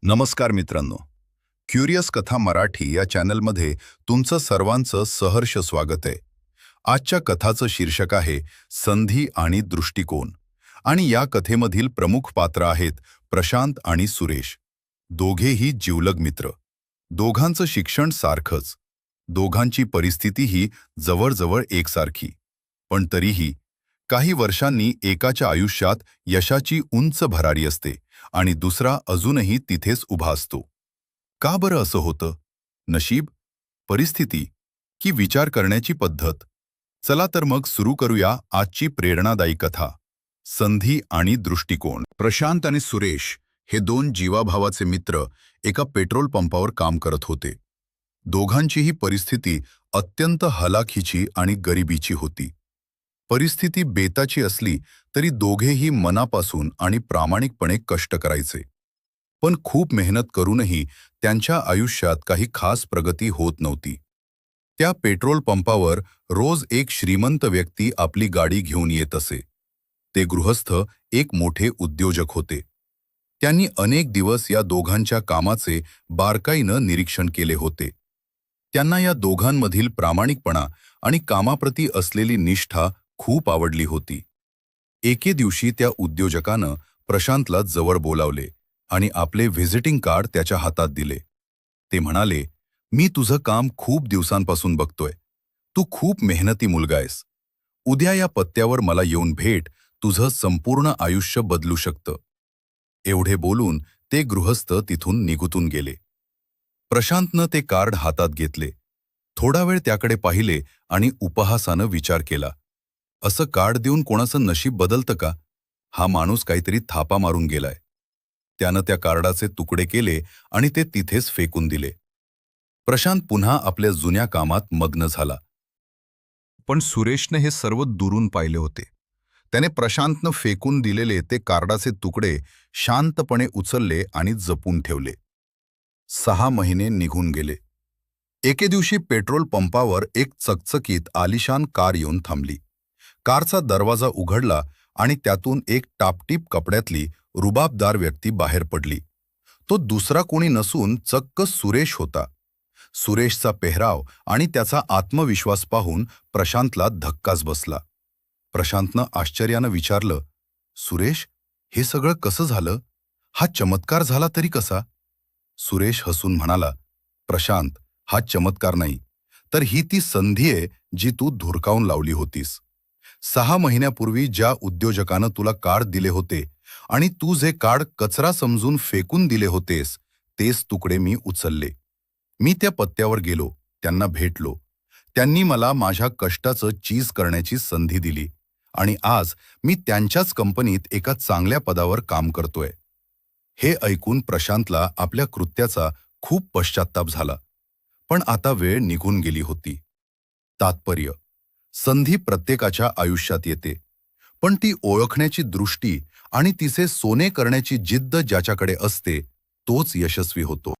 नमस्कार मित्रांनो, क्युरियस कथा मराठी या चॅनलमध्ये तुमचं सर्वांचं सहर्ष स्वागत आहे. आजच्या कथाचं शीर्षक आहे संधी आणि दृष्टिकोन. आणि या कथेमधील प्रमुख पात्र आहेत प्रशांत आणि सुरेश. दोघेही जिवलग मित्र. दोघांचं शिक्षण सारखंच. दोघांची परिस्थितीही जवळजवळ एकसारखी. पण तरीही काही वर्षांनी एकाच्या आयुष्यात यशाची उंच भरारी असते आणि दुसरा अजूनही तिथेच उभा असतो. का बरं असं होतं? नशीब, परिस्थिती की विचार करण्याची पद्धत? चला तर मग सुरू करूया आजची प्रेरणादायी कथा, संधी आणि दृष्टिकोन. प्रशांत आणि सुरेश हे दोन जीवाभावाचे मित्र एका पेट्रोल पंपावर काम करत होते. दोघांचीही परिस्थिती अत्यंत हलाखीची आणि गरिबीची होती. परिस्थिती बेताची असली तरी दोघेही मनापासून आणि प्रामाणिकपणे कष्ट करायचे. पण खूप मेहनत करूनही त्यांच्या आयुष्यात काही खास प्रगती होत नव्हती. त्या पेट्रोल पंपावर रोज एक श्रीमंत व्यक्ती आपली गाडी घेऊन येत असे. ते गृहस्थ एक मोठे उद्योजक होते. त्यांनी अनेक दिवस या दोघांच्या कामाचे बारकाईनं निरीक्षण केले होते. त्यांना या दोघांमधील प्रामाणिकपणा आणि कामाप्रती असलेली निष्ठा खूप आवडली होती. एके दिवशी त्या उद्योजकानं प्रशांतला जवळ बोलावले आणि आपले व्हिजिटिंग कार्ड त्याच्या हातात दिले. ते म्हणाले, "मी तुझं काम खूप दिवसांपासून बघतोय. तू खूप मेहनती मुलगा आहेस. उद्या या पत्त्यावर मला येऊन भेट, तुझं संपूर्ण आयुष्य बदलू शकतं." एवढे बोलून ते गृहस्थ तिथून निघून गेले. प्रशांतनं ते कार्ड हातात घेतले. थोडा वेळ त्याकडे पाहिले आणि उपहासानं विचार केला, असं कार्ड देऊन कोणाचं नशीब बदलतं का? हा माणूस काहीतरी थापा मारून गेलाय. त्यानं त्या कार्डाचे तुकडे केले आणि ते तिथेच फेकून दिले. प्रशांत पुन्हा आपल्या जुन्या कामात मग्न झाला. पण सुरेशने हे सर्व दुरून पाहिले होते. त्याने प्रशांतनं फेकून दिलेले ते कार्डाचे तुकडे शांतपणे उचलले आणि जपून ठेवले. 6 महिने निघून गेले. एके दिवशी पेट्रोल पंपावर एक चकचकीत आलिशान कार येऊन थांबली. कारचा दरवाजा उघडला आणि त्यातून एक टापटीप कपड्यातली रुबाबदार व्यक्ती बाहेर पडली. तो दुसरा कोणी नसून चक्क सुरेश होता. सुरेशचा पेहराव आणि त्याचा आत्मविश्वास पाहून प्रशांतला धक्काच बसला. प्रशांतनं आश्चर्यानं विचारलं, "सुरेश, हे सगळं कसं झालं? हा चमत्कार झाला तरी कसा?" सुरेश हसून म्हणाला, "प्रशांत, हा चमत्कार नाही, तर ही ती संधी आहे जी तू धुरकावून लावली होतीस. 6 महिन्यापूर्वी ज्या उद्योजकानं तुला कार्ड दिले होते आणि तू जे कार्ड कचरा समजून फेकून दिले होतेस, तेच तुकडे मी उचलले. मी त्या पत्त्यावर गेलो, त्यांना भेटलो. त्यांनी मला माझ्या कष्टाचं चीज करण्याची संधी दिली आणि आज मी त्यांच्याच कंपनीत एका चांगल्या पदावर काम करतोय." हे ऐकून प्रशांतला आपल्या कृत्याचा खूप पश्चात्ताप झाला. पण आता वेळ निघून गेली होती. तात्पर्य: संधी प्रत्येकाच्या आयुष्यात येते, पण ती ओळखण्याची दृष्टी आणि तिचे सोने करण्याची जिद्द ज्याच्याकडे असते, तोच यशस्वी होतो.